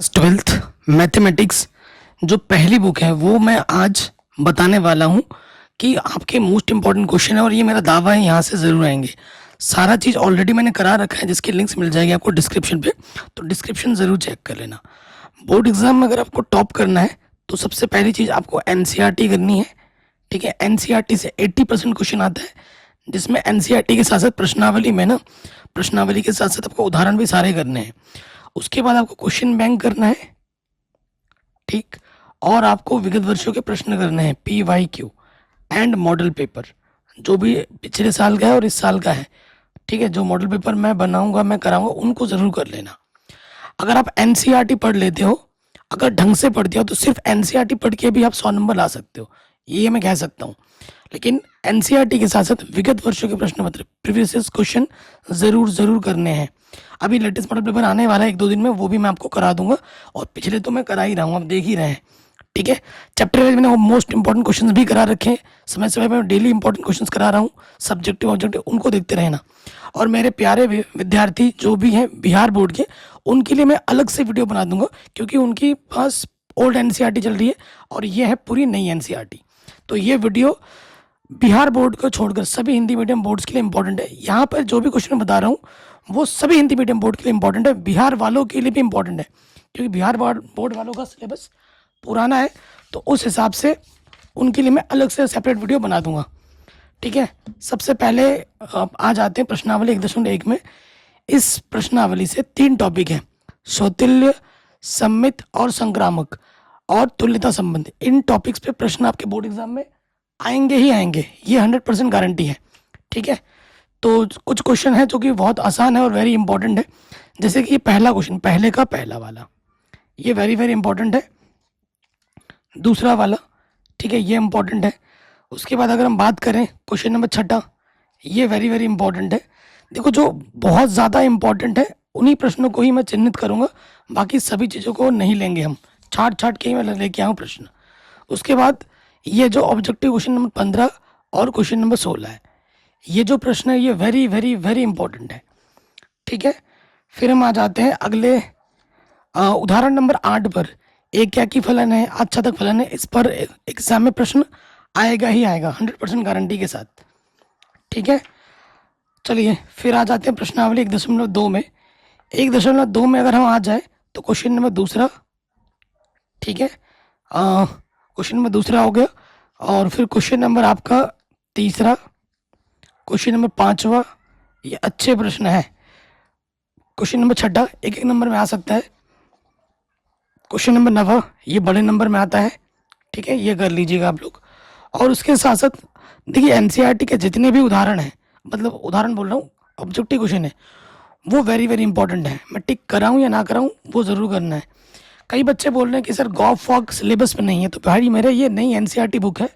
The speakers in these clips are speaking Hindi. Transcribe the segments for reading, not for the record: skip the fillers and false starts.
ट्वेल्थ मैथमेटिक्स जो पहली बुक है वो मैं आज बताने वाला हूँ कि आपके मोस्ट इम्पॉर्टेंट क्वेश्चन है और ये मेरा दावा है यहाँ से ज़रूर आएंगे। सारा चीज़ ऑलरेडी मैंने करा रखा है जिसकी लिंक्स मिल जाएगी आपको डिस्क्रिप्शन पे, तो डिस्क्रिप्शन ज़रूर चेक कर लेना। बोर्ड एग्जाम में अगर आपको टॉप करना है तो सबसे पहली चीज़ आपको एनसीईआरटी करनी है। ठीक है, एनसीईआरटी से 80% क्वेश्चन आता है, जिसमें एनसीईआरटी के साथ साथ प्रश्नावली में ना प्रश्नावली के साथ साथ आपको उदाहरण भी सारे करने हैं। उसके बाद आपको क्वेश्चन बैंक करना है, ठीक, और आपको विगत वर्षों के प्रश्न करने हैं, PYQ एंड मॉडल पेपर जो भी पिछले साल का है और इस साल का है। ठीक है, जो मॉडल पेपर मैं बनाऊंगा मैं कराऊंगा उनको ज़रूर कर लेना। अगर आप एनसीईआरटी पढ़ लेते हो, अगर ढंग से पढ़ते हो तो सिर्फ एनसीईआरटी पढ़ के भी आप 100 नंबर ला सकते हो, ये मैं कह सकता हूँ। लेकिन एनसीईआरटी के साथ साथ विगत वर्षों के प्रश्न पत्र प्रीवियस क्वेश्चन ज़रूर करने हैं। अभी लेटेस्ट मॉडल पेपर आने वाला है 1-2 दिन में, वो भी मैं आपको करा दूंगा, और पिछले तो मैं करा ही रहा हूँ, आप देख ही रहे हैं। ठीक है, चैप्टर वाइज मैंने वो मोस्ट इंपॉर्टेंट क्वेश्चंस भी करा रखे हैं, समय समय पर डेली इंपॉर्टेंट क्वेश्चंस करा रहा हूँ, सब्जेक्टिव ऑब्जेक्टिव उनको देखते रहना। और मेरे प्यारे विद्यार्थी जो भी हैं बिहार बोर्ड के, उनके लिए मैं अलग से वीडियो बना दूंगा, क्योंकि उनकी पास ओल्ड एनसीईआरटी चल रही है और ये है पूरी नई एनसीईआरटी। तो ये वीडियो बिहार बोर्ड को छोड़कर सभी हिंदी मीडियम बोर्ड्स के लिए इंपॉर्टेंट है। यहाँ पर जो भी क्वेश्चन बता रहा हूँ वो सभी हिंदी मीडियम बोर्ड के लिए इंपॉर्टेंट है, बिहार वालों के लिए भी इंपॉर्टेंट है, क्योंकि बिहार बोर्ड वालों का सिलेबस पुराना है, तो उस हिसाब से उनके लिए मैं अलग से सेपरेट वीडियो बना दूंगा। ठीक है, सबसे पहले आ जाते हैं प्रश्नावली 1.1 में। इस प्रश्नावली से 3 टॉपिक हैं, सौतुल्य, सम्मित और संक्रामक और तुल्यता संबंध। इन टॉपिक्स पे प्रश्न आपके बोर्ड एग्जाम में आएंगे ही आएंगे, ये 100% गारंटी है। ठीक है, तो कुछ क्वेश्चन है जो कि बहुत आसान है और वेरी इंपॉर्टेंट है, जैसे कि ये पहला क्वेश्चन, पहले का पहला वाला, ये वेरी इंपॉर्टेंट है। दूसरा वाला, ठीक है, ये इंपॉर्टेंट है। उसके बाद अगर हम बात करें क्वेश्चन नंबर 6, ये वेरी इंपॉर्टेंट है। देखो, जो बहुत ज़्यादा इंपॉर्टेंट है उन्हीं प्रश्नों को ही मैं चिन्हित करूँगा, बाकी सभी चीज़ों को नहीं लेंगे हम, छाट के ही मैं लेके आऊँ प्रश्न। उसके बाद ये जो ऑब्जेक्टिव क्वेश्चन नंबर 15 और क्वेश्चन नंबर 16 है, ये जो प्रश्न है ये वेरी इंपॉर्टेंट है। ठीक है, फिर हम आ जाते हैं अगले उदाहरण नंबर 8 पर। एक क्या की फलन है, अच्छा तक फलन है, इस पर एग्जाम में प्रश्न आएगा ही आएगा 100% गारंटी के साथ। ठीक है, चलिए फिर आ जाते हैं प्रश्नावली 1.2 में। 1.2 में अगर हम आ जाए तो क्वेश्चन नंबर 2, ठीक है, क्वेश्चन नंबर 2 हो गया, और फिर क्वेश्चन नंबर आपका 3, क्वेश्चन नंबर 5, ये अच्छे प्रश्न है। क्वेश्चन नंबर 6 एक नंबर में आ सकता है। क्वेश्चन नंबर 9 ये बड़े नंबर में आता है। ठीक है, ये कर लीजिएगा आप लोग। और उसके साथ साथ देखिए एनसीईआरटी के जितने भी उदाहरण हैं, मतलब उदाहरण बोल रहा हूँ, ऑब्जेक्टिव क्वेश्चन है, वो वेरी इंपॉर्टेंट है। मैं टिक कराऊँ या ना कराऊँ वो ज़रूर करना है। कई बच्चे बोल रहे हैं कि सर गॉफ सिलेबस में नहीं है, तो भाई मेरे ये नई एनसीईआरटी बुक है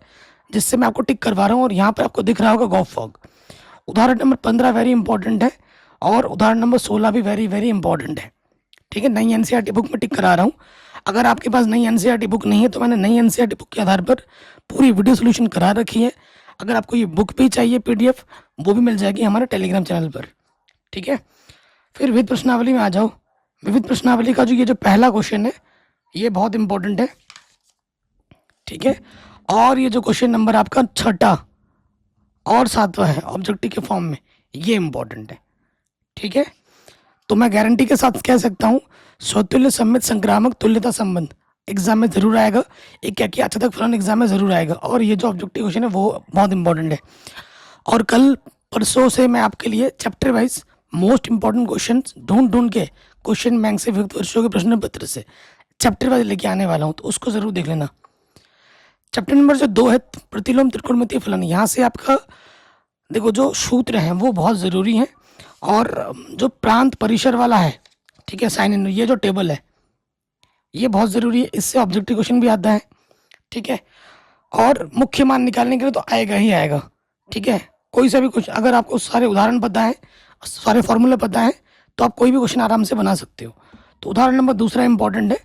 जिससे मैं आपको टिक करवा रहा हूँ, और यहाँ पर आपको दिख रहा होगा गॉफ। उदाहरण नंबर 15 वेरी इंपॉर्टेंट है, और उदाहरण नंबर 16 भी वेरी इंपॉर्टेंट है। ठीक है, नई एनसीईआरटी बुक में टिक करा रहा हूँ। अगर आपके पास नई एनसीईआरटी बुक नहीं है तो मैंने नई एनसीईआरटी बुक के आधार पर पूरी वीडियो सोल्यूशन करा रखी है। अगर आपको ये बुक भी चाहिए PDF, वो भी मिल जाएगी हमारे टेलीग्राम चैनल पर। ठीक है, फिर विविध प्रश्नावली में आ जाओ। विविध प्रश्नावली का जो ये जो पहला क्वेश्चन है ये बहुत इंपॉर्टेंट है। ठीक है, और ये जो क्वेश्चन नंबर आपका 6 और 7वां है ऑब्जेक्टिव के फॉर्म में, ये इंपॉर्टेंट है। ठीक है, तो मैं गारंटी के साथ कह सकता हूँ स्वतुल्य, सम्मित, संक्रामक, तुल्यता संबंध एग्जाम में जरूर आएगा। एक क्या किया अच्छा तक फलन एग्जाम में जरूर आएगा, और ये जो ऑब्जेक्टिव क्वेश्चन है वो बहुत इंपॉर्टेंट है। और कल परसों से मैं आपके लिए chapter wise most important question ढूंढ के क्वेश्चन बैंक से विगत वर्षों के प्रश्न पत्र से चैप्टर वाइज लेके आने वाला हूँ, तो उसको जरूर देख लेना। चैप्टर नंबर जो 2 है प्रतिलोम त्रिकोणमितीय फलन, यहाँ से आपका देखो जो सूत्र हैं वो बहुत ज़रूरी हैं, और जो प्रांत परिसर वाला है, ठीक है, साइन इन, ये जो टेबल है ये बहुत ज़रूरी है, इससे ऑब्जेक्टिव क्वेश्चन भी आता है। ठीक है, और मुख्य मान निकालने के लिए तो आएगा ही आएगा। ठीक है, कोई सा भी कुछ, अगर आपको सारे उदाहरण पता है, सारे फॉर्मूले पता है, तो आप कोई भी क्वेश्चन आराम से बना सकते हो। तो उदाहरण नंबर 2 इंपॉर्टेंट है,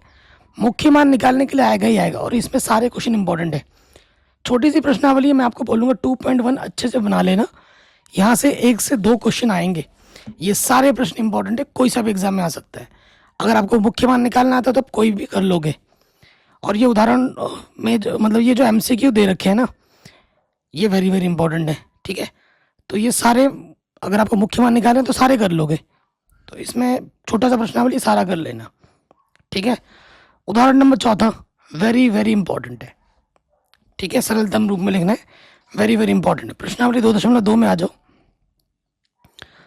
मुख्य मान निकालने के लिए आएगा ही आएगा, और इसमें सारे क्वेश्चन इंपॉर्टेंट है। छोटी सी प्रश्नावली है, मैं आपको बोलूँगा 2.1 अच्छे से बना लेना, यहाँ से 1 से 2 क्वेश्चन आएंगे। ये सारे प्रश्न इंपॉर्टेंट है, कोई सा भी एग्जाम में आ सकता है। अगर आपको मुख्य मान निकालना आता है तो आप कोई भी कर लोगे। और ये उदाहरण में मतलब ये जो एमसीक्यू दे रखे हैं ना, ये वेरी वेरी इंपॉर्टेंट है। ठीक है, तो ये सारे अगर आपको मुख्य मान निकालना है तो सारे कर लोगे, तो इसमें छोटा सा प्रश्नावली सारा कर लेना। ठीक है, उदाहरण नंबर चौथा वेरी वेरी इंपॉर्टेंट है। ठीक है, सरलतम रूप में लिखना है, वेरी वेरी इंपॉर्टेंट है। प्रश्नावली 2.2 में आ जाओ,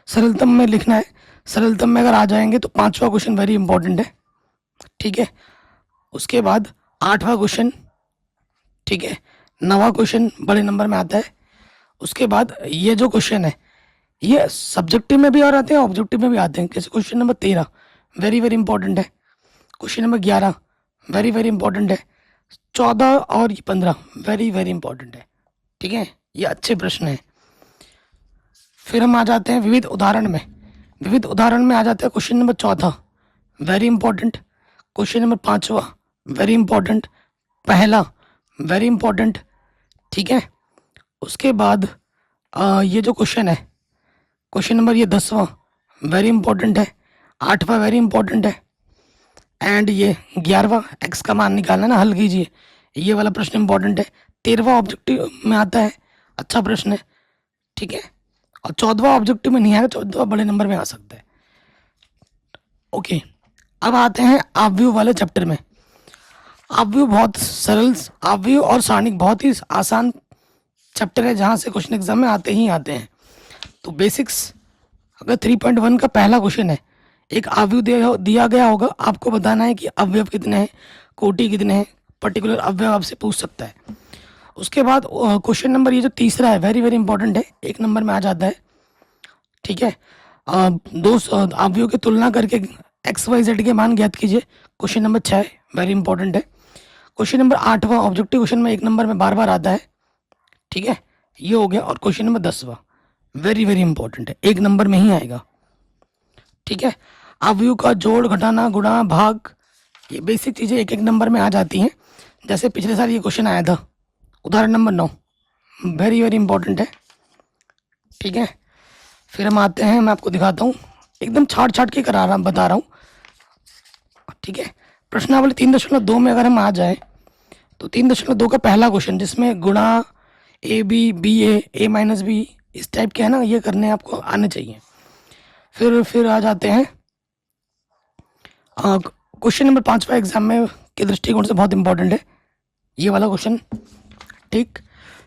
सरलतम में लिखना है। सरलतम में अगर आ जाएंगे तो 5वां क्वेश्चन वेरी इंपॉर्टेंट है। ठीक है, उसके बाद 8वां क्वेश्चन, ठीक है, 9वां क्वेश्चन बड़े नंबर में आता है। उसके बाद ये जो क्वेश्चन है ये सब्जेक्टिव में भी और आते हैं, ऑब्जेक्टिव में भी आते हैं। जैसे question number 13 very very important है। Question number 11 very very important है। 14 और 15 वेरी वेरी इंपॉर्टेंट है। ठीक है, ये अच्छे प्रश्न हैं। फिर हम आ जाते हैं विविध उदाहरण में। विविध उदाहरण में आ जाते हैं question number 4 very important, question number 5वां वेरी इंपॉर्टेंट, पहला वेरी इंपॉर्टेंट। ठीक है, उसके बाद ये जो क्वेश्चन है, क्वेश्चन नंबर ये 10वां वेरी इंपॉर्टेंट है, 8वां वेरी इंपॉर्टेंट है, एंड ये 11वां एक्स का मान निकालना ना, हल कीजिए, ये वाला प्रश्न इंपॉर्टेंट है। 13वां ऑब्जेक्टिव में आता है, अच्छा प्रश्न है। ठीक है, और 14वां ऑब्जेक्टिव में नहीं आएगा, 14वां बड़े नंबर में आ सकता है। ओके, अब आते हैं आव्यूह वाले चैप्टर में। आव्यूह बहुत सरल, आव्यूह और सारणिक बहुत ही आसान चैप्टर है, जहाँ से क्वेश्चन एग्जाम में आते ही आते हैं। तो बेसिक्स, अगर 3.1 का पहला क्वेश्चन है, एक आव्यूह दिया गया होगा, आपको बताना है कि अवयव कितने हैं, कोटि कितने हैं, पर्टिकुलर अवयव आपसे पूछ सकता है। उसके बाद क्वेश्चन नंबर ये जो तीसरा है वेरी वेरी इंपॉर्टेंट है, 1 नंबर में आ जाता है। ठीक है, दो अवयवों की तुलना करके एक्स वाई जेड के मान ज्ञात कीजिए, क्वेश्चन नंबर 6 वेरी इंपॉर्टेंट है। क्वेश्चन नंबर 8वां ऑब्जेक्टिव क्वेश्चन में 1 नंबर में बार बार आता है। ठीक है, ये हो गया। और क्वेश्चन नंबर 10वां वेरी वेरी इंपॉर्टेंट है, 1 नंबर में ही आएगा। ठीक है, अवयव का जोड़ घटाना गुणा भाग, ये बेसिक चीज़ें 1 नंबर में आ जाती हैं। जैसे पिछले साल ये क्वेश्चन आया था, उदाहरण नंबर 9 वेरी वेरी इंपॉर्टेंट है। ठीक है, फिर हम आते हैं, मैं आपको दिखाता हूँ, एकदम छाट छाट के करा रहा बता रहा हूँ। ठीक है, प्रश्नावली 3.2 में अगर हम आ जाए तो 3.2 का पहला क्वेश्चन, जिसमें गुणा A B B A minus B, इस टाइप के है ना, ये करने आपको आने चाहिए। फिर आ जाते हैं क्वेश्चन नंबर 5वां एग्जाम में के दृष्टिकोण से बहुत इंपॉर्टेंट है ये वाला क्वेश्चन। ठीक,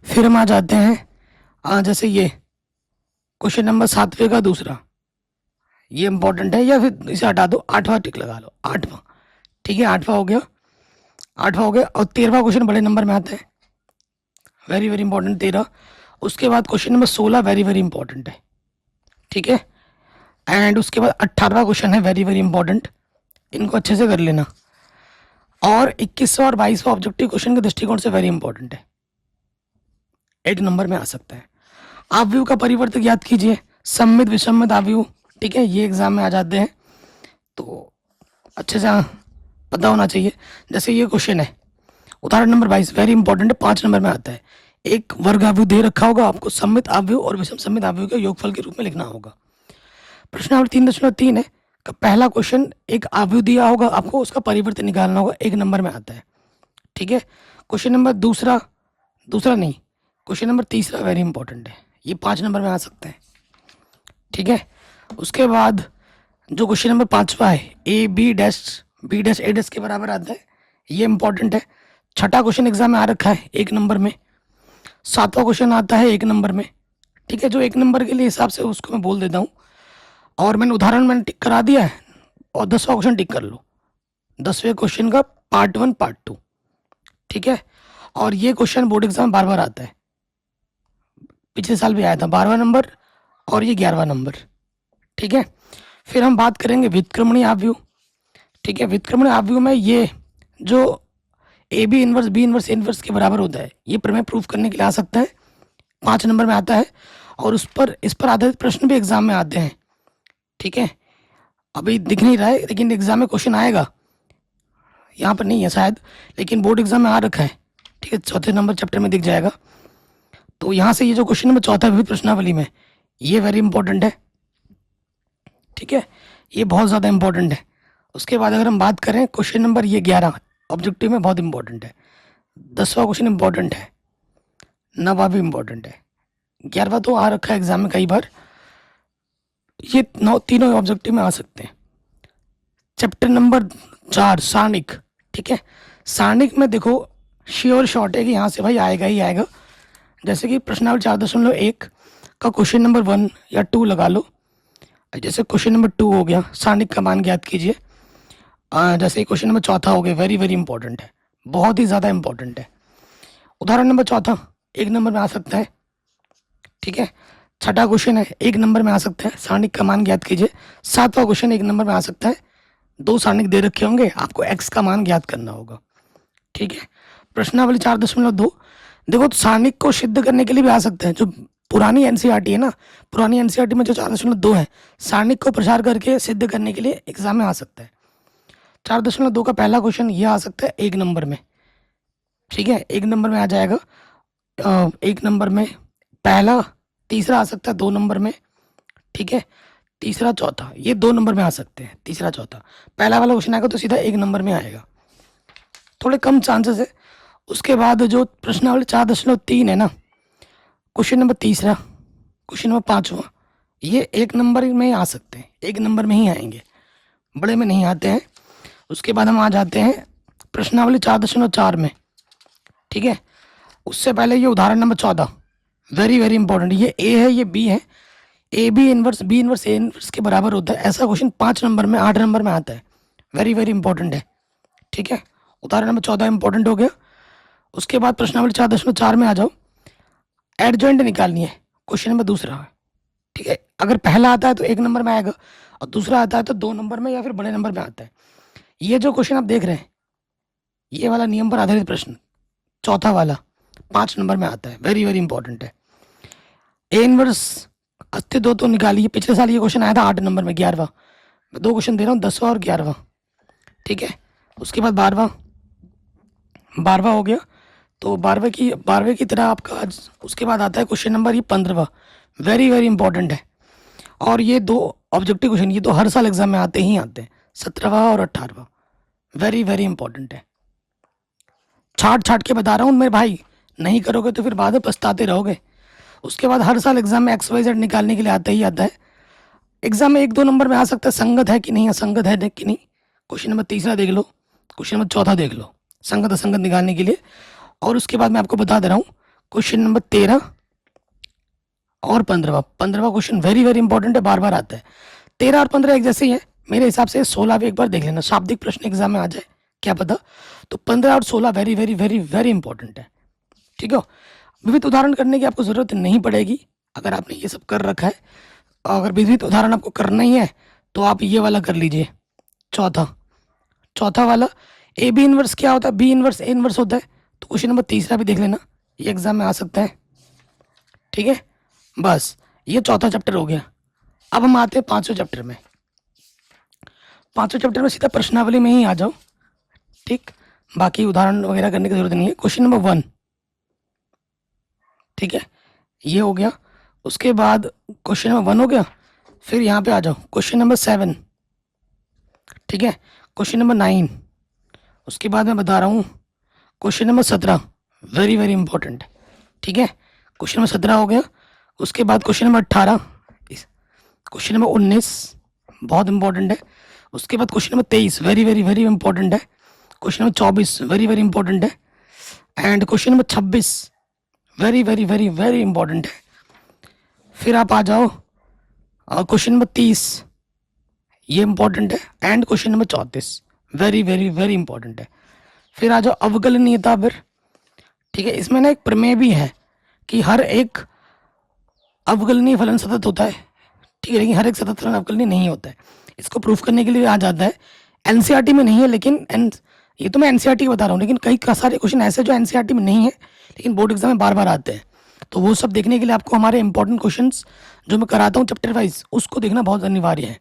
फिर हम आ जाते हैं जैसे ये क्वेश्चन नंबर 7वें का दूसरा, ये इंपॉर्टेंट है, या फिर इसे हटा दो, 8वां टिक लगा लो, 8वां। ठीक है, 8वां हो गया, 8वां हो गया। और 13वां क्वेश्चन बड़े नंबर में आता है, वेरी वेरी इंपॉर्टेंट 13। उसके बाद question number 16 very very important है। ठीक है, एंड उसके बाद 18वां क्वेश्चन है वेरी वेरी इंपॉर्टेंट, इनको अच्छे से कर लेना। और 21वां और 22वां ऑब्जेक्टिव क्वेश्चन के दृष्टिकोण से वेरी इंपॉर्टेंट है, 1 नंबर में आ सकता है। आव्यूह का परिवर्तक याद कीजिए, सम्मित विषमित आव्यूह। ठीक है, ये एग्जाम में आ जाते हैं, तो अच्छे से पता होना चाहिए। जैसे ये क्वेश्चन है, उदाहरण नंबर 22 वेरी इंपॉर्टेंट है, 5 नंबर में आता है। एक वर्ग आव्यूह दे रखा होगा, आपको सम्मित आव्यूह और विषम सम्मित आव्यूह के योगफल के रूप में लिखना होगा। प्रश्नावली 3.3 है का पहला क्वेश्चन, एक आव्यूह दिया होगा, आपको उसका परिवर्तन निकालना होगा, 1 नंबर में आता है। ठीक है, क्वेश्चन नंबर दूसरा नहीं, क्वेश्चन नंबर तीसरा वेरी इंपॉर्टेंट है, ये 5 नंबर में आ सकता है। ठीक है, उसके बाद जो क्वेश्चन नंबर 5वां है, A B dash A dash के बराबर आता है, ये इंपॉर्टेंट है। छठा क्वेश्चन एग्जाम में आ रखा है 1 नंबर में। 7वां क्वेश्चन आता है 1 नंबर में। ठीक है, जो 1 नंबर के लिए हिसाब से उसको मैं बोल देता हूँ, और मैंने टिक करा दिया है। और 10वां क्वेश्चन टिक कर लो, 10वें क्वेश्चन का पार्ट 1 पार्ट 2। ठीक है, और ये क्वेश्चन बोर्ड एग्जाम बार बार आता है, पिछले साल भी आया था, 12वां नंबर और ये 11वां नंबर। ठीक है, फिर हम बात करेंगे व्युत्क्रमणीय आव्यूह। ठीक है, व्युत्क्रमणीय आव्यूह में ये जो A B inverse B inverse A inverse के बराबर होता है, ये प्रमेय प्रूफ करने के लिए आ सकता है, 5 नंबर में आता है। और इस पर आधारित प्रश्न भी एग्जाम में आते हैं। ठीक है, अभी दिख नहीं रहा है, लेकिन एग्जाम में क्वेश्चन आएगा, यहाँ पर नहीं है शायद, लेकिन बोर्ड एग्जाम में आ रखा है। ठीक है, 4थे नंबर चैप्टर में दिख जाएगा। तो यहाँ से ये जो क्वेश्चन नंबर 4 विविध प्रश्नावली में, ये वेरी इंपॉर्टेंट है। ठीक है, ये बहुत ज़्यादा इंपॉर्टेंट है। उसके बाद अगर हम बात करें क्वेश्चन नंबर ये 11 ऑब्जेक्टिव में बहुत इंपॉर्टेंट है। 10वां क्वेश्चन इंपॉर्टेंट है, 9वां भी इंपॉर्टेंट है, 11वां तो आ रखा है एग्जाम में कई बार। ये तीनों ऑब्जेक्टिव में आ सकते हैं। चैप्टर नंबर 4 सारणिक, ठीक है। सारणिक में देखो श्योर शॉर्ट है कि यहाँ से भाई आएगा ही आएगा। जैसे कि प्रश्नावली 4.1 का क्वेश्चन नंबर 1 या 2 लगा लो। जैसे क्वेश्चन नंबर 2 हो गया, सारणिक का मान ज्ञात कीजिए। जैसे क्वेश्चन नंबर 4 हो गया, वेरी वेरी इंपॉर्टेंट है, बहुत ही ज़्यादा इंपॉर्टेंट है। उदाहरण नंबर 4 1 नंबर में आ सकता है, ठीक है। छठा क्वेश्चन है 1 नंबर में आ सकता है, सारणिक का मान ज्ञात कीजिए। 7वां क्वेश्चन 1 नंबर में आ सकता है। 2 सारणिक दे रखे होंगे, आपको एक्स का मान ज्ञात करना होगा, ठीक है। प्रश्नावली 4.2 देखो, तो सारणिक को सिद्ध करने के लिए भी आ सकता है। जो पुरानी एनसीईआरटी है ना, पुरानी एनसीईआरटी में जो 4.2 है, सारणिक को प्रचार करके सिद्ध करने के लिए एग्जाम में आ सकता है। 4.2 का पहला क्वेश्चन ये आ सकता है 1 नंबर में, ठीक है। 1 नंबर में आ जाएगा। 1 नंबर में पहला, तीसरा आ सकता है 2 नंबर में, ठीक है। तीसरा चौथा ये 2 नंबर में आ सकते हैं, तीसरा चौथा। पहला वाला क्वेश्चन आएगा तो सीधा 1 नंबर में आएगा, थोड़े कम चांसेस है। उसके बाद जो प्रश्नावली 4.3 है ना, क्वेश्चन नंबर तीसरा, क्वेश्चन नंबर 5वां, ये 1 नंबर में ही आ सकते हैं, 1 नंबर में ही आएंगे, बड़े में नहीं आते हैं। उसके बाद हम आ जाते हैं प्रश्नावली 4.4 में, ठीक है। उससे पहले ये उदाहरण नंबर 14 वेरी वेरी इंपॉर्टेंट। ये ए है, ये बी है, A B inverse B inverse A inverse के बराबर होता है। ऐसा क्वेश्चन 5 नंबर में 8 नंबर में आता है, वेरी वेरी इंपॉर्टेंट है, ठीक है। उदाहरण नंबर 14 इंपॉर्टेंट हो गया। उसके बाद प्रश्नावली 4.4 में आ जाओ, एडजॉइंट निकालनी है, क्वेश्चन नंबर दूसरा है, ठीक है। अगर पहला आता है तो 1 नंबर में आएगा, और दूसरा आता है तो 2 नंबर में या फिर बड़े नंबर में आता है। ये जो क्वेश्चन आप देख रहे हैं, ये वाला नियम पर आधारित प्रश्न, चौथा वाला 5 नंबर में आता है, वेरी वेरी इंपॉर्टेंट है। ए इनवर्स अस्तित्व तो निकालिए। पिछले साल ये क्वेश्चन आया था 8 नंबर में, 11वां। मैं 2 क्वेश्चन दे रहा हूँ, 10वां और 11वां, ठीक है। उसके बाद 12वां हो गया, तो 12वें की तरह आपका आज उसके बाद आता है क्वेश्चन नंबर ये 15वां, वेरी वेरी इंपॉर्टेंट है। और ये 2 ऑब्जेक्टिव क्वेश्चन, ये तो हर साल एग्जाम में आते ही आते हैं, 17वां और 18वां, वेरी वेरी इंपॉर्टेंट है। छाट छाट के बता रहा हूँ मेरे भाई, नहीं करोगे तो फिर बाद में पछताते रहोगे। उसके बाद हर साल एग्जाम में XYZ निकालने के लिए आता ही आता है। एग्जाम में 1-2 नंबर में आ सकता है, संगत है कि नहीं, असंगत है कि नहीं। क्वेश्चन नंबर तीसरा देख लो, क्वेश्चन नंबर चौथा देख लो, संगत असंगत निकालने के लिए। और उसके बाद मैं आपको बता दे रहा हूँ क्वेश्चन नंबर 13 और 15वां क्वेश्चन वेरी वेरी इंपॉर्टेंट है, बार बार आता है। 13 और 15 एक जैसे ही है मेरे हिसाब से। 16 भी एक बार देख लेना, शाब्दिक प्रश्न एग्जाम में आ जाए, क्या पता। तो 15 और 16 very very very very important है, ठीक है। विविध उदाहरण करने की आपको ज़रूरत नहीं पड़ेगी अगर आपने ये सब कर रखा है। अगर विविध उदाहरण आपको करना ही है तो आप ये वाला कर लीजिए, चौथा वाला। ए बी इनवर्स क्या होता है, बी इनवर्स ए इनवर्स होता है। तो क्वेश्चन नंबर तीसरा भी देख लेना, ये एग्जाम में आ सकता है, ठीक है। बस ये चौथा चैप्टर हो गया। अब हम आते हैं 5वें चैप्टर में। 5वें चैप्टर में सीधा प्रश्नावली में ही आ जाओ, ठीक। बाकी उदाहरण वगैरह करने की जरूरत नहीं है। क्वेश्चन नंबर 1, ठीक है, ये हो गया। उसके बाद क्वेश्चन नंबर 1 हो गया। फिर यहाँ पे आ जाओ क्वेश्चन नंबर 7, ठीक है। क्वेश्चन नंबर 9, उसके बाद मैं बता रहा हूँ question number 17, very very important, ठीक है। क्वेश्चन नंबर 17 हो गया। उसके बाद क्वेश्चन नंबर 18, क्वेश्चन नंबर 19 बहुत इंपॉर्टेंट है। उसके बाद question number 23 very very very important है। Question number 24 very very important है। And question number 26 very very very very important है। फिर आप आ जाओ क्वेश्चन नंबर 30, ये इंपॉर्टेंट है। And question number 34 very very very important है। फिर आ जाओ अवकलनीयता पर, ठीक है। इसमें ना एक प्रमेय भी है कि हर एक अवकलनीय फलन सतत होता है, ठीक है, लेकिन हर एक सतत फलन अवकलनीय नहीं होता है। इसको प्रूफ करने के लिए आ जाता है, एनसीईआरटी में नहीं है, लेकिन ये तो मैं एनसीईआरटी बता रहा हूँ, लेकिन कई सारे क्वेश्चन ऐसे जो एनसीईआरटी में नहीं है लेकिन बोर्ड एग्जाम में बार बार आते हैं। तो वो सब देखने के लिए आपको हमारे इंपॉर्टेंट क्वेश्चंस जो मैं कराता हूँ चैप्टर वाइज, उसको देखना बहुत अनिवार्य है।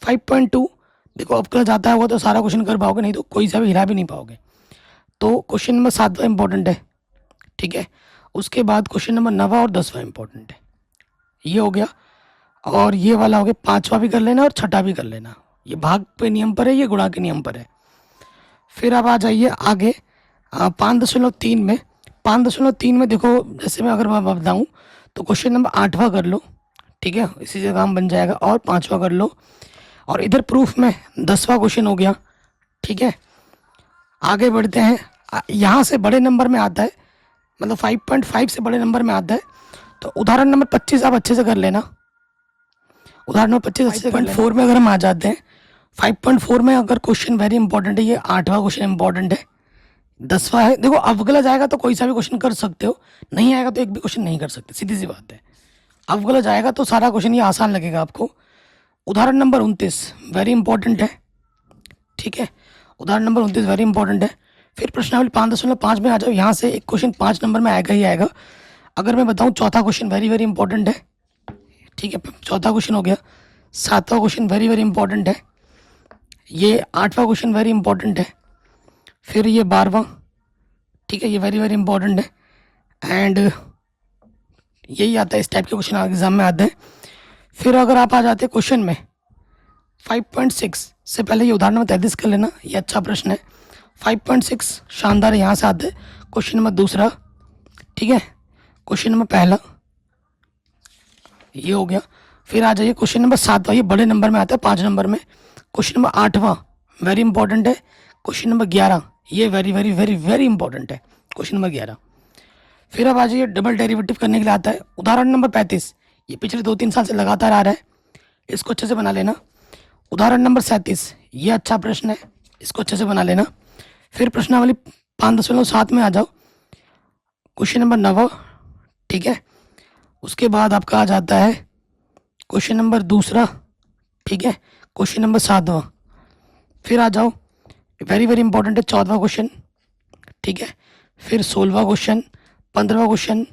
5.2 देखो, अब कल जाता होगा तो सारा क्वेश्चन कर पाओगे, नहीं तो कोई सा भी हिला भी नहीं पाओगे। तो क्वेश्चन नंबर 7वां इंपॉर्टेंट है, ठीक है। उसके बाद क्वेश्चन नंबर 9वां और 10वां इंपॉर्टेंट है, ये हो गया। और ये वाला हो गया, 5वां भी कर लेना और 6ठा भी कर लेना, ये भाग पे नियम पर है, ये गुणा के नियम पर है। फिर अब आ जाइए आगे 5.3 में। 5.3 में देखो, जैसे मैं अगर मैं बताऊँ तो क्वेश्चन नंबर 8वां कर लो, ठीक है, इसी से काम बन जाएगा, और 5वां कर लो, और इधर प्रूफ में 10वां क्वेश्चन हो गया, ठीक है। आगे बढ़ते हैं, यहाँ से बड़े नंबर में आता है, मतलब 5.5 से बड़े नंबर में आता है। तो उदाहरण नंबर 25 आप अच्छे से कर लेना। उदाहरण नंबर 25 5.4 में अगर हम आ जाते हैं, 5.4 में अगर क्वेश्चन वेरी इंपॉर्टेंट है, ये 8वां क्वेश्चन इंपॉर्टेंट है, 10वां है। देखो अवगलज आएगा तो कोई सा भी क्वेश्चन कर सकते हो, नहीं आएगा तो एक भी क्वेश्चन नहीं कर सकते, सीधी सी बात है। अवगलज आएगा तो सारा क्वेश्चन ये आसान लगेगा आपको। उदाहरण नंबर 29 वेरी इंपॉर्टेंट है, ठीक है, उदाहरण नंबर 29 वेरी इंपॉर्टेंट है। फिर प्रश्नावली 5.5 में आ जाओ, यहाँ से एक क्वेश्चन 5 नंबर में आएगा ही आएगा। अगर मैं बताऊँ चौथा क्वेश्चन वेरी वेरी इंपॉर्टेंट है, ठीक है, चौथा क्वेश्चन हो गया। 7वां क्वेश्चन वेरी वेरी इंपॉर्टेंट है। ये 8वां क्वेश्चन वेरी इंपॉर्टेंट है। फिर ये 12वां, ठीक है, ये वेरी वेरी इंपॉर्टेंट है। एंड यही आता है, इस टाइप के क्वेश्चन एग्जाम में आते हैं। फिर अगर आप आ जाते हैं क्वेश्चन में 5.6 से पहले ये उदाहरण नंबर 33 कर लेना, ये अच्छा प्रश्न है। 5.6 शानदार, यहाँ से आते हैं क्वेश्चन नंबर दूसरा, ठीक है, क्वेश्चन नंबर पहला ये हो गया। फिर आ जाइए क्वेश्चन नंबर 7वां, ये बड़े नंबर में आता है 5 नंबर में। क्वेश्चन नंबर 8वां वेरी इंपॉर्टेंट है। क्वेश्चन नंबर 11 ये very very very very important है, क्वेश्चन नंबर 11। फिर अब आ जाइए डबल डेरिवेटिव करने के लिए आता है, उदाहरण नंबर 35, ये पिछले 2-3 साल से लगातार आ रहा है, इसको अच्छे से बना लेना। उदाहरण नंबर 37 ये अच्छा प्रश्न है, इसको अच्छे से बना लेना। फिर प्रश्नावली 5.7 में आ जाओ, क्वेश्चन नंबर 9, ठीक है। उसके बाद आपका आ जाता है क्वेश्चन नंबर दूसरा, ठीक है, क्वेश्चन नंबर 7वां। फिर आ जाओ वेरी वेरी इंपॉर्टेंट है 14वां क्वेश्चन, ठीक है। फिर 16वां क्वेश्चन, 15वां क्वेश्चन,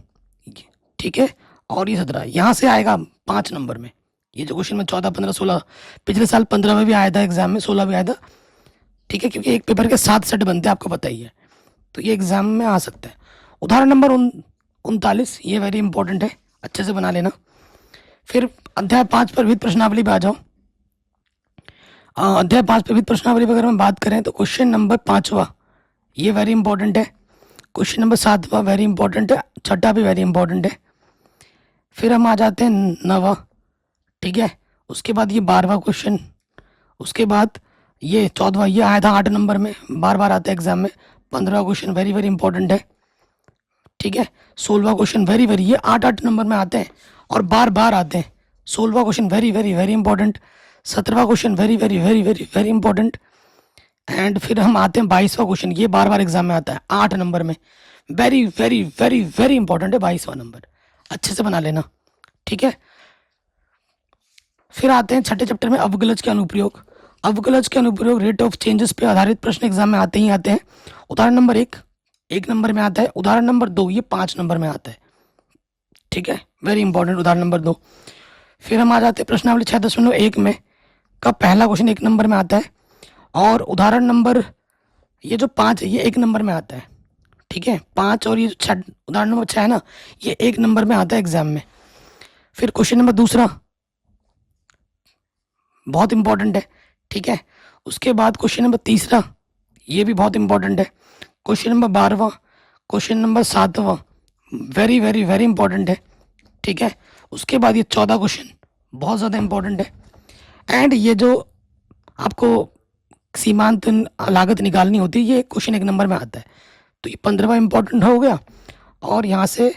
ठीक है, और ये 17। यहाँ से आएगा 5 नंबर में ये जो क्वेश्चन में 14, 15, 16, पिछले साल 15 में भी आया था एग्जाम में, 16 भी आया था, ठीक है, क्योंकि एक पेपर के 7 सेट बनते हैं, आपको पता ही है, तो ये एग्जाम में आ सकता है। उदाहरण नंबर 39 ये वेरी इंपॉर्टेंट है, अच्छे से बना लेना। फिर अध्याय 5 पर विविध प्रश्नावली पे आ जाओ। अध्याय 5 पर विविध प्रश्नावली पर अगर हम बात करें तो क्वेश्चन नंबर 5वां ये वेरी इंपॉर्टेंट है। क्वेश्चन नंबर 7वां वेरी इंपॉर्टेंट है, छठा भी वेरी इंपॉर्टेंट है। फिर हम आ जाते हैं 9वां, ठीक है, उसके बाद ये 12वां क्वेश्चन, उसके बाद ये 14वां, ये आया था 8 नंबर में, बार बार आता है एग्जाम में। 15वां क्वेश्चन वेरी वेरी इंपॉर्टेंट है, ठीक है। 16वां क्वेश्चन वेरी वेरी, ये 8-8 नंबर में आते हैं और बार बार आते हैं। 16वां question very very very important. 17वां question very very very very very important. And फिर हम आते हैं 22वां क्वेश्चन, ये बार बार एग्जाम में आता है 8 नंबर में, very very very very important है 22वां नंबर, अच्छे से बना लेना, ठीक है। फिर आते हैं छठे चैप्टर में अवकलज के अनुप्रयोग। अवकलज के अनुप्रयोग रेट ऑफ चेंजेस पे आधारित प्रश्न एग्जाम में आते ही आते हैं। उदाहरण नंबर 1 नंबर में आता है। उदाहरण नंबर 2 ये 5 नंबर में आता है, ठीक है, वेरी इंपॉर्टेंट उदाहरण नंबर 2। फिर हम आ जाते हैं प्रश्नावली 6.1 में का पहला क्वेश्चन 1 नंबर में आता है, और उदाहरण नंबर ये जो 5 है ये 1 नंबर में आता है, ठीक है, 5 और ये 6 उदाहरण नंबर 6 है ना, ये 1 नंबर में आता है एग्जाम में। फिर क्वेश्चन नंबर दूसरा बहुत इंपॉर्टेंट है, ठीक है। उसके बाद क्वेश्चन नंबर तीसरा ये भी बहुत इंपॉर्टेंट है। क्वेश्चन नंबर 12वां, क्वेश्चन नंबर 7वां वेरी वेरी वेरी इंपॉर्टेंट है, ठीक है। उसके बाद ये 14 क्वेश्चन बहुत ज़्यादा इंपॉर्टेंट है। एंड ये जो आपको सीमांत लागत निकालनी होती है ये क्वेश्चन 1 नंबर में आता है, तो ये 15वां इंपॉर्टेंट हो गया, और यहाँ से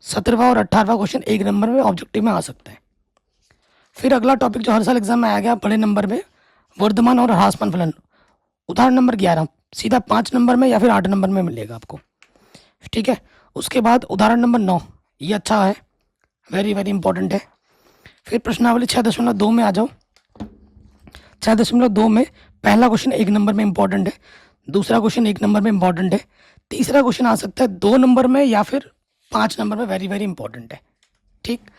17वां और 18वां क्वेश्चन 1 नंबर में ऑब्जेक्टिव में आ सकता है। फिर अगला टॉपिक जो हर साल एग्जाम में आया गया बड़े नंबर में, वर्धमान और ह्रासमान फलन। उदाहरण नंबर 11 सीधा 5 नंबर में या फिर 8 नंबर में मिलेगा आपको, ठीक है। उसके बाद उदाहरण नंबर 9 ये अच्छा है, वेरी वेरी इंपॉर्टेंट है। फिर प्रश्नावली 6.2 में आ जाओ। 6.2 में पहला क्वेश्चन 1 नंबर में इंपॉर्टेंट है, दूसरा क्वेश्चन 1 नंबर में इंपॉर्टेंट है, तीसरा क्वेश्चन आ सकता है 2 नंबर में या फिर 5 नंबर में, वेरी वेरी इंपॉर्टेंट है, ठीक।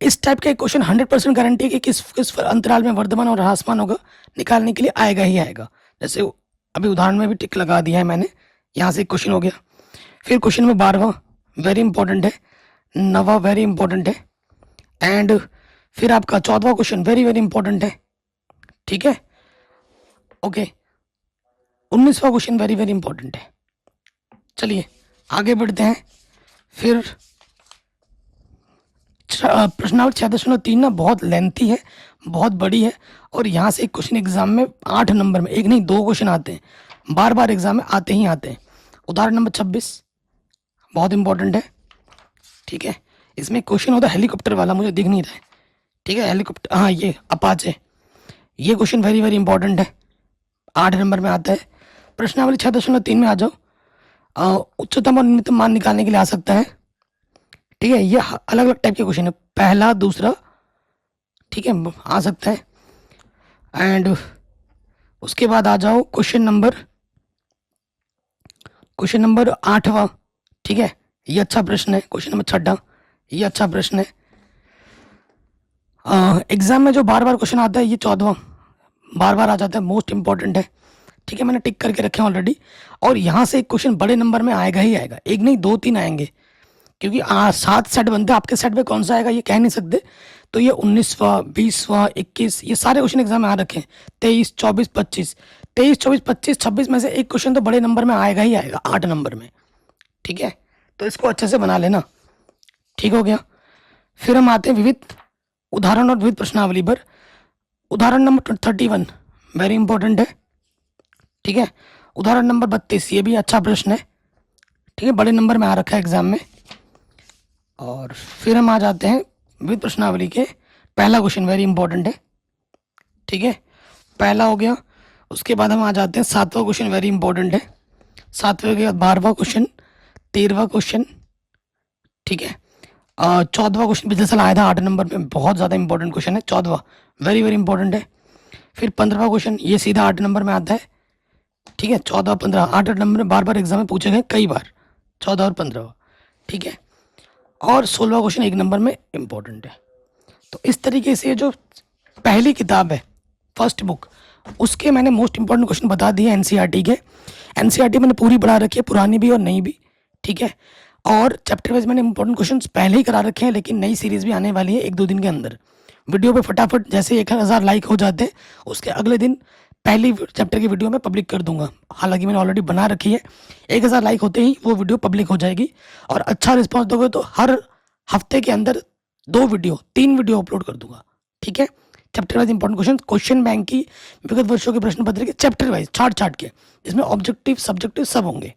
इस टाइप के क्वेश्चन 100% गारंटी है कि किस अंतराल में वर्धमान और ह्रासमान होगा, निकालने के लिए आएगा ही आएगा। जैसे अभी उदाहरण में भी टिक लगा दिया है मैंने, यहाँ से क्वेश्चन हो गया। फिर क्वेश्चन नंबर 12वां वेरी इंपॉर्टेंट है, 9वां वेरी इंपॉर्टेंट है, एंड फिर आपका 14वां क्वेश्चन वेरी वेरी इंपॉर्टेंट है, ठीक है, ओके। 19वां क्वेश्चन वेरी वेरी इंपॉर्टेंट है। चलिए आगे बढ़ते हैं। फिर प्रश्नावली 6.3 ना बहुत लेंथी है, बहुत बड़ी है, और यहाँ से एक क्वेश्चन एग्जाम में 8 नंबर में, एक नहीं 2 क्वेश्चन आते हैं, बार बार एग्जाम में आते ही आते हैं। उदाहरण नंबर 26 बहुत इंपॉर्टेंट है, ठीक है। इसमें क्वेश्चन होता है हेलीकॉप्टर वाला, मुझे दिख नहीं रहा है, ठीक है। हेलीकॉप्टर, हाँ ये अपाचे, ये क्वेश्चन वेरी वेरी इंपॉर्टेंट है, 8 नंबर में आता है। प्रश्नावली 6.3 में आ जाओ। उच्चतम और निम्नतम मान निकालने के लिए आ सकता है, ठीक है। ये अलग अलग टाइप के क्वेश्चन है, पहला दूसरा, ठीक है, आ सकता है। एंड उसके बाद आ जाओ क्वेश्चन नंबर 8वां, ठीक है। ये अच्छा प्रश्न है। क्वेश्चन नंबर 6, ये अच्छा प्रश्न है। एग्जाम में जो बार बार क्वेश्चन आता है, ये 14वां बार बार आ जाता है, मोस्ट इंपॉर्टेंट है, ठीक है। मैंने टिक करके रखे हैं ऑलरेडी। और यहाँ से एक क्वेश्चन बड़े नंबर में आएगा ही आएगा, एक नहीं 2-3 आएंगे, क्योंकि 7 सेट बनते हैं, आपके सेट में कौन सा आएगा ये कह नहीं सकते। तो ये 19वां, 20वां, 21, ये सारे क्वेश्चन एग्जाम में आ रखे हैं। 23, 24, 25, 23, 24, 25, 26 में से एक क्वेश्चन तो बड़े नंबर में आएगा ही आएगा, 8 नंबर में, ठीक है। तो इसको अच्छे से बना लेना, ठीक हो गया। फिर हम आते हैं विविध उदाहरण और विविध प्रश्नावली पर। उदाहरण नंबर 31 वेरी इंपॉर्टेंट है, ठीक है। उदाहरण नंबर 32, ये भी अच्छा प्रश्न है, ठीक है, बड़े नंबर में आ रखा है एग्जाम में। और फिर हम आ जाते हैं विविध प्रश्नावली के पहला क्वेश्चन, वेरी इंपॉर्टेंट है, ठीक है, पहला हो गया। उसके बाद हम आ जाते हैं 7वां क्वेश्चन, वेरी इंपॉर्टेंट है। 7वें के बाद 12वां क्वेश्चन, 13वां क्वेश्चन, ठीक है। 14वां क्वेश्चन पिछले साल आया था 8 नंबर में, बहुत ज़्यादा इंपॉर्टेंट क्वेश्चन है 14वां, वेरी वेरी इंपॉर्टेंट है। फिर 15वां क्वेश्चन, ये सीधा 8 नंबर में आता है, ठीक है। 14, 15, 8 नंबर में बार बार एग्जाम में पूछे गए कई बार, 14 और 15, ठीक है। और 16वां क्वेश्चन 1 नंबर में इंपॉर्टेंट है। तो इस तरीके से जो पहली किताब है, फर्स्ट बुक, उसके मैंने मोस्ट इंपॉर्टेंट क्वेश्चन बता दिए एनसीईआरटी के। एनसीईआरटी मैंने पूरी पढ़ा रखी है, पुरानी भी और नई भी, ठीक है। और चैप्टर वाइज मैंने इंपॉर्टेंट क्वेश्चन पहले ही करा रखे हैं, लेकिन नई सीरीज भी आने वाली है 1-2 दिन के अंदर। वीडियो पे फटाफट जैसे 1000 लाइक हो जाते हैं, उसके अगले दिन पहली चैप्टर की वीडियो मैं पब्लिक कर दूंगा। हालांकि मैंने ऑलरेडी बना रखी है, 1000 लाइक होते ही वो वीडियो पब्लिक हो जाएगी। और अच्छा रिस्पॉन्स दोगे तो हर हफ्ते के अंदर 2 वीडियो, 3 वीडियो अपलोड कर दूंगा, ठीक है। Chapter wise important question bank की विगत वर्षों के प्रश्न पत्र के चैप्टर वाइज छाट के, जिसमें ऑब्जेक्टिव सब्जेक्टिव सब होंगे।